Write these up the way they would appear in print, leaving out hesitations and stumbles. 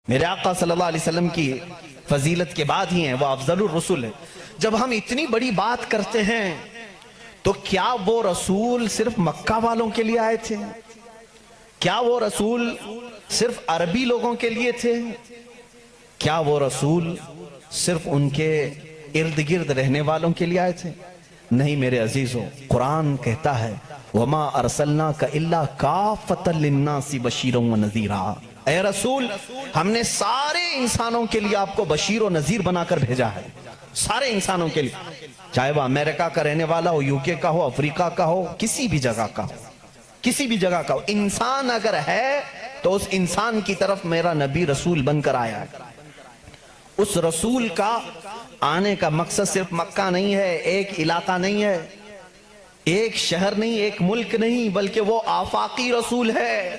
میرے آقا صلی اللہ علیہ وسلم کی فضیلت کے بعد ہی ہیں، وہ افضل الرسول ہے۔ جب ہم اتنی بڑی بات کرتے ہیں تو کیا وہ رسول صرف مکہ والوں کے لیے آئے تھے؟ کیا وہ رسول صرف عربی لوگوں کے لیے تھے؟ کیا وہ رسول صرف ان کے ارد گرد رہنے والوں کے لیے آئے تھے؟ نہیں میرے عزیزوں، قرآن کہتا ہے وَمَا أَرْسَلْنَاكَ إِلَّا كَافَّةً لِلنَّاسِ بَشِيرًا وَنَذِيرًا، اے رسول ہم نے سارے انسانوں کے لیے آپ کو بشیر و نذیر بنا کر بھیجا ہے، سارے انسانوں کے لیے، چاہے وہ امریکہ کا رہنے والا ہو، یوکے کا ہو، افریقہ کا ہو، کسی بھی جگہ کا ہو، کسی بھی جگہ کا ہو، انسان اگر ہے تو اس انسان کی طرف میرا نبی رسول بن کر آیا ہے۔ اس رسول کا آنے کا مقصد صرف مکہ نہیں ہے، ایک علاقہ نہیں ہے، ایک شہر نہیں، ایک ملک نہیں، بلکہ وہ آفاقی رسول ہے۔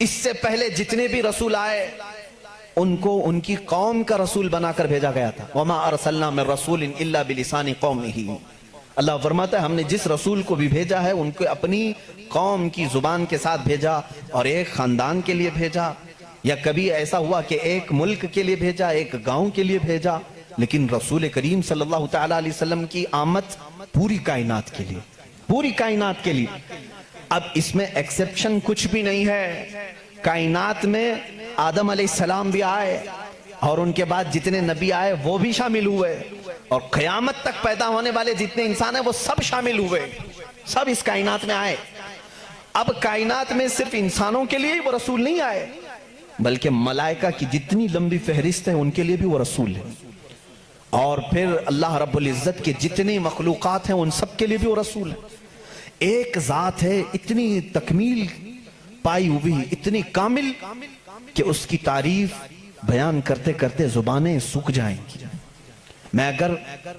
اس سے پہلے جتنے بھی رسول آئے ان کو ان کی قوم کا رسول بنا کر بھیجا گیا تھا۔ وَمَا أَرْسَلْنَا مِن رَسُولٍ إِلَّا بِلِسَانِ قَوْمِهِ، اللہ فرماتا ہے ہم نے جس رسول کو بھی بھیجا ہے ان کو اپنی قوم کی زبان کے ساتھ بھیجا، اور ایک خاندان کے لیے بھیجا، یا کبھی ایسا ہوا کہ ایک ملک کے لیے بھیجا، ایک گاؤں کے لیے بھیجا، لیکن رسول کریم صلی اللہ تعالیٰ علیہ وسلم کی آمد پوری کائنات کے لیے، پوری کائنات کے لیے۔ اب اس میں ایکسپشن کچھ بھی نہیں ہے، کائنات میں آدم علیہ السلام بھی آئے اور ان کے بعد جتنے نبی آئے وہ بھی شامل ہوئے، اور قیامت تک پیدا ہونے والے جتنے انسان ہیں وہ سب شامل ہوئے، سب اس کائنات میں آئے۔ اب کائنات میں صرف انسانوں کے لیے ہی وہ رسول نہیں آئے، بلکہ ملائکہ کی جتنی لمبی فہرست ہے ان کے لیے بھی وہ رسول ہے، اور پھر اللہ رب العزت کے جتنی مخلوقات ہیں ان سب کے لیے بھی وہ رسول ہے۔ ایک ذات ہے اتنی تکمیل پائی ہوئی، اتنی کامل کہ اس کی تعریف بیان کرتے کرتے زبانیں سوکھ جائیں گی۔ میں اگر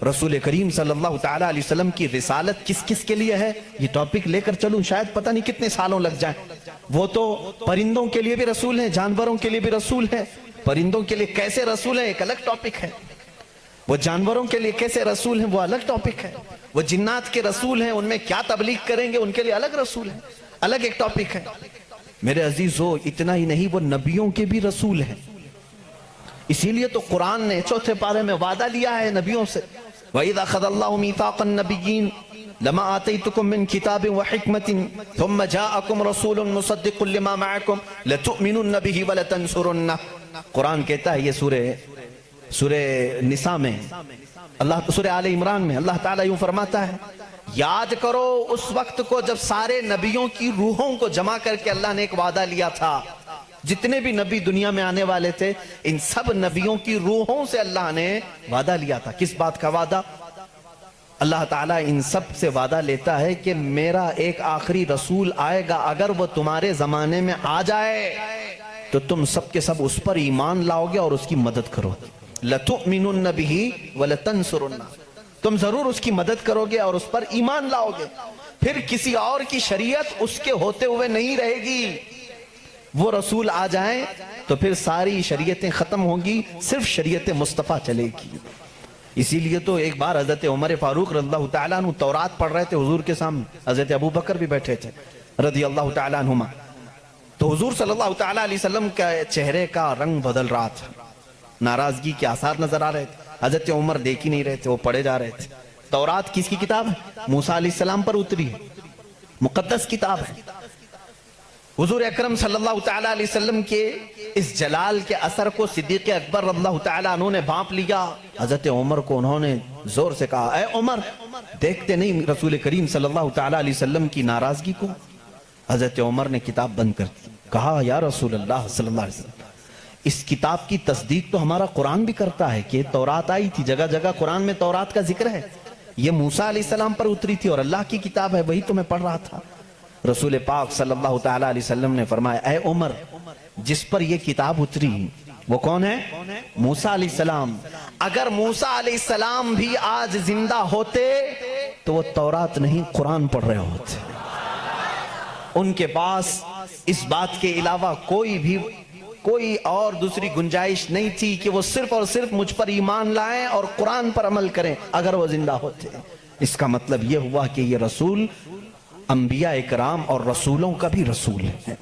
رسول کریم صلی اللہ تعالیٰ علیہ وسلم کی رسالت کس کس کے لیے ہے یہ ٹاپک لے کر چلوں شاید پتہ نہیں کتنے سالوں لگ جائیں۔ وہ تو پرندوں کے لیے بھی رسول ہیں، جانوروں کے لیے بھی رسول ہیں۔ پرندوں کے لیے کیسے رسول ہیں ایک الگ ٹاپک ہے، وہ جانوروں کے لیے کیسے رسول ہیں وہ الگ ٹاپک ہے، وہ جنات کے رسول ہیں ان میں کیا تبلیغ کریں گے ان کے لیے الگ رسول ہیں، الگ ایک ٹاپک ہے۔ میرے عزیزو اتنا ہی نہیں، وہ نبیوں کے بھی رسول ہیں، اسی لیے تو قرآن نے چوتھے پارے میں وعدہ لیا ہے نبیوں سے، وَإِذَا خَذَ اللَّهُ مِيثَاقَ النَّبِيِّينَ لَمَا آتَيْتُكُم مِّن كِتَابٍ وَحِكْمَةٍ ثُمَّ جَاءَكُمْ رَسُولٌ مُصَدِّقٌ لِّمَا مَعَكُمْ لَتُؤْمِنُنَّ بِهِ وَلَتَنصُرُنَّهُ۔ قرآن کہتا ہے یہ سورہ نساء میں، اللہ سورہ آل عمران میں اللہ تعالیٰ یوں فرماتا ہے یاد کرو اس وقت کو جب سارے نبیوں کی روحوں کو جمع کر کے اللہ نے ایک وعدہ لیا تھا، جتنے بھی نبی دنیا میں آنے والے تھے ان سب نبیوں کی روحوں سے اللہ نے وعدہ لیا تھا۔ کس بات کا وعدہ؟ اللہ تعالیٰ ان سب سے وعدہ لیتا ہے کہ میرا ایک آخری رسول آئے گا، اگر وہ تمہارے زمانے میں آ جائے تو تم سب کے سب اس پر ایمان لاؤ گے اور اس کی مدد کرو گے۔ لَتُؤْمِنُنَّ بِهِ وَلَتَنْصُرُنَّهُ، تم ضرور اس کی مدد کرو گے اور اس پر ایمان لاؤ گے، پھر کسی اور کی شریعت اس کے ہوتے ہوئے نہیں رہے گی۔ وہ رسول آ جائیں تو پھر ساری شریعتیں ختم ہوں گی، صرف شریعت مصطفیٰ چلے گی۔ اسی لیے تو ایک بار حضرت عمر فاروق رضی اللہ تعالیٰ عنہ تورات پڑھ رہے تھے حضور کے سامنے، حضرت ابو بکر بھی بیٹھے تھے رضی اللہ تعالیٰ عنہما، تو حضور صلی اللہ تعالیٰ علیہ وسلم کا چہرے کا رنگ بدل رہا تھا، ناراضگی کے آثار نظر آ رہے تھے، حضرت عمر دیکھ ہی نہیں رہے تھے، وہ پڑھے جا رہے تھے۔ تورات کس کی کتاب ہے؟ موسیٰ علیہ السلام پر اتری ہے، مقدس کتاب ہے۔ حضور اکرم صلی اللہ تعالیٰ علیہ وسلم کے اس جلال کے اثر کو صدیق اکبر رضی اللہ تعالیٰ عنہ نے بھانپ لیا۔ حضرت عمر کو انہوں نے زور سے کہا اے عمر دیکھتے نہیں رسول کریم صلی اللہ تعالیٰ علیہ وسلم کی ناراضگی کو؟ حضرت عمر نے کتاب بند کر دی، کہا یا رسول اللہ صلی اللہ علیہ وسلم اس کتاب کی تصدیق تو ہمارا قرآن بھی کرتا ہے کہ تورات آئی تھی، جگہ جگہ قرآن میں تورات کا ذکر ہے، یہ موسیٰ علیہ السلام پر اتری تھی اور اللہ کی کتاب ہے، وہی تو میں پڑھ رہا تھا۔ رسول پاک صلی اللہ تعالیٰ علیہ وسلم نے فرمایا اے عمر جس پر یہ کتاب اتری وہ کون ہے؟ موسیٰ علیہ السلام۔ اگر موسیٰ علیہ السلام بھی آج زندہ ہوتے تو وہ تورات نہیں قرآن پڑھ رہے ہوتے، ان کے پاس اس بات کے علاوہ کوئی اور دوسری گنجائش نہیں تھی کہ وہ صرف اور صرف مجھ پر ایمان لائیں اور قرآن پر عمل کریں اگر وہ زندہ ہوتے۔ اس کا مطلب یہ ہوا کہ یہ رسول انبیاء اکرام اور رسولوں کا بھی رسول ہے۔